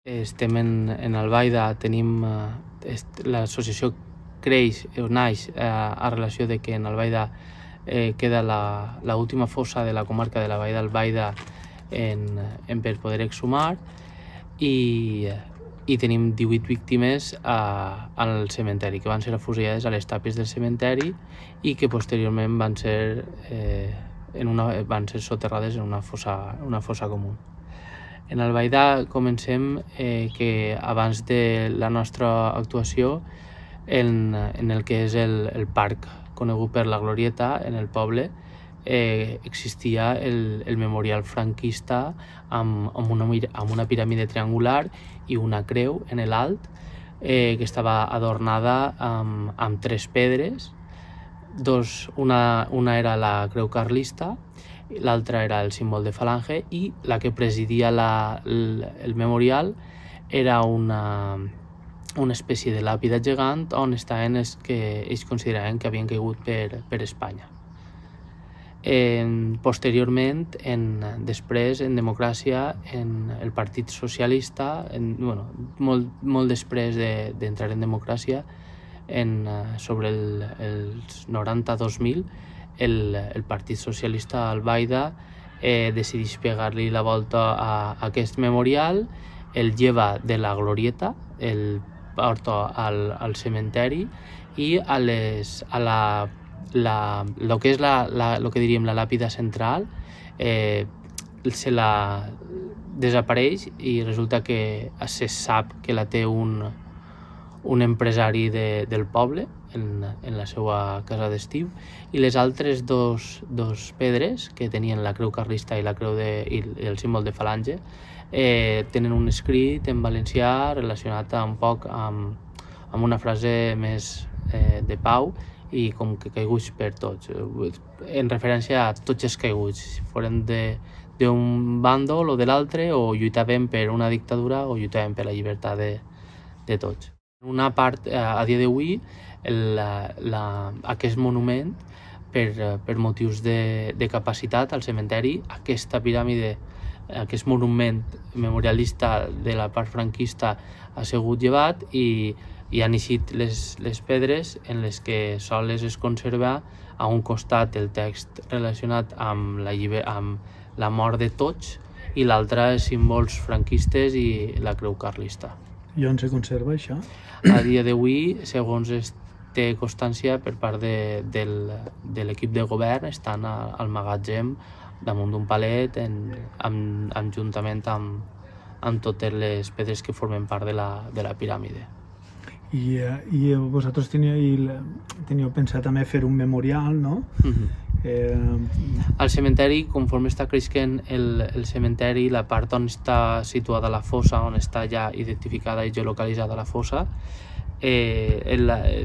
Estem en Albaida, tenim l'associació creix o naix a relació de que en Albaida queda l'última fossa de la comarca de la Vall d'Albaida per poder exhumar i tenim 18 víctimes al cementeri que van ser afusellades a les tàpies del cementeri i que posteriorment van ser soterrades en una fossa comú. En Albaida comencem que abans de la nostra actuació en el que és el parc conegut per la Glorieta, en el poble, existia el memorial franquista amb una piràmide triangular i una creu en l'alt que estava adornada amb 3 pedres. Una era la creu carlista, l'altra era el símbol de falange i la que presidia el memorial era una espècie de làpida gegant on estaven els que ells consideraven que havien caigut per Espanya. Posteriorment, després, en democràcia, en el Partit Socialista, molt després d'entrar en democràcia, sobre els 90-2000, el Partit Socialista Albaida decideix pegar-li la volta a aquest memorial, el lleva de la Glorieta, el porta al cementeri i lo que és lo que diríem la làpida central se la desapareix i resulta que se sap que la té un empresari del poble en la seva casa d'estiu i les altres dos pedres que tenien la creu carlista i la creu i el símbol de falange tenen un escrit en valencià relacionat un poc amb una frase més de pau i com que caiguts per tots, en referència a tots els caiguts, foren d'un bàndol o de l'altre, o lluitaven per una dictadura o lluitaven per la llibertat de tots. En una part, a dia d'avui, aquest monument, per motius de capacitat al cementeri, aquesta piràmide, aquest monument memorialista de la part franquista ha sigut llevat i han eixit les pedres en les que sols es conserva a un costat el text relacionat amb la mort de tots i l'altre símbols franquistes i la creu carlista. I on se conserva això? A dia d'avui, segons es té constància per part de l'equip de govern, estan al magatzem damunt d'un palet juntament amb totes les pedres que formen part de la piràmide. I vosaltres teníeu pensat també fer un memorial, no? Al cementeri, conforme està creixent el cementeri, la part on està situada la fossa, on està ja identificada i geolocalitzada la fossa,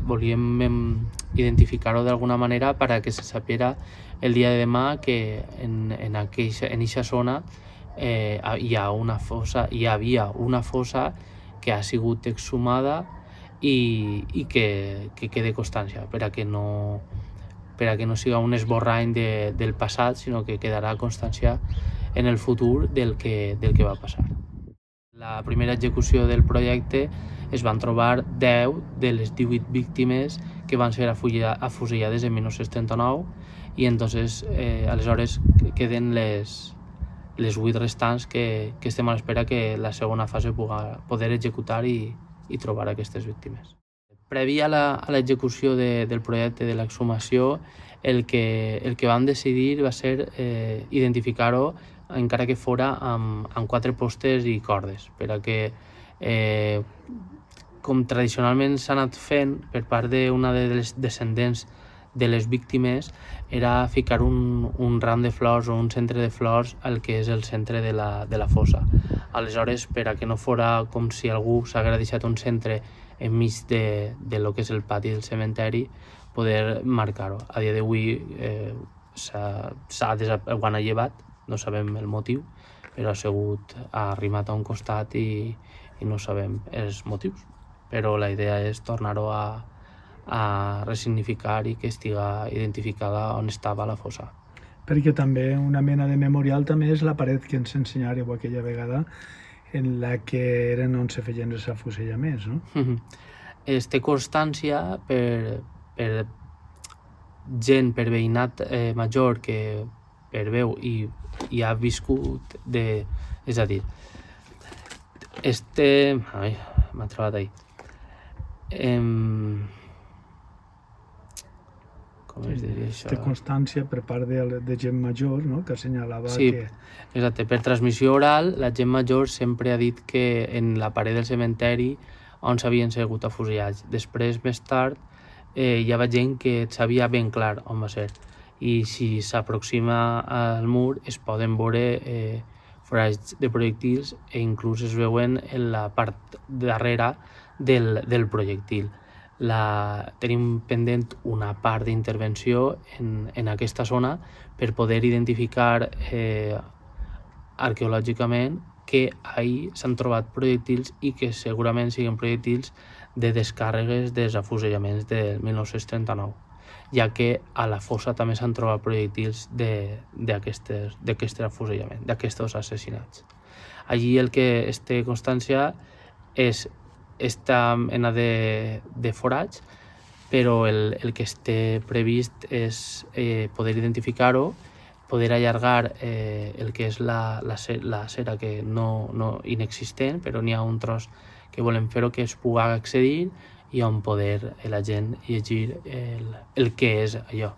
volíem identificar-ho d'alguna manera perquè se sapiera el dia de demà que en aquesta zona hi havia una fossa que ha sigut exhumada i que quede constància per a que no siga un esborrany del passat, sinó que quedarà constància en el futur del que va passar. La primera execució del projecte es van trobar 10 de les 18 víctimes que van ser afusellades en 1939 i entonces aleshores queden les 8 restants que estem a l'espera que la segona fase poder executar i trobar aquestes víctimes. Previ a l'execució del projecte de l'exhumació, el que vam decidir va ser identificar-ho encara que fora amb 4 postes i cordes, per a que, com tradicionalment s'ha anat fent per part d'una de les descendents de les víctimes, era ficar un ram de flors o un centre de flors al que és el centre de la fossa. Aleshores, per a que no fora com si algú s'hagués deixat un centre enmig de lo que és el pati del cementeri, poder marcar-ho. A dia d'avui ho han llevat, no sabem el motiu, però ha arrimat a un costat i no sabem els motius. Però la idea és tornar-ho a ressignificar i que estiga identificada on estava la fossa. Perquè també una mena de memorial també és la paret que ens ensenyàreu aquella vegada en la que eren on se feien els afusellaments, no? Es té constància per gent, per veïnat major que per veu i ha viscut és a dir, ai, m'ha trobat ahí. Com es diria això? Té constància per part de gent major, no? Que assenyalava Sí, que... exacte. Per transmissió oral, la gent major sempre ha dit que en la paret del cementeri on s'havien sigut afusellats. Després, més tard, hi havia gent que sabia ben clar on va ser. I si s'aproxima al mur es poden veure forats de projectils i inclús es veuen en la part darrere del projectil. Tenim pendent una part d'intervenció en aquesta zona per poder identificar arqueològicament que ahir s'han trobat projectils i que segurament siguin projectils de descàrregues dels afusellaments del 1939, ja que a la fossa també s'han trobat projectils d'aquest afusellaments, d'aquests assassinats. Allí el que es té constància és esta mena de forats, però el que es té previst és poder identificar-ho, poder allargar el que és la cera que no inexistent, però n'hi ha un tros que volem fer-ho que es pugui accedir i on poder la gent llegir el que és allò.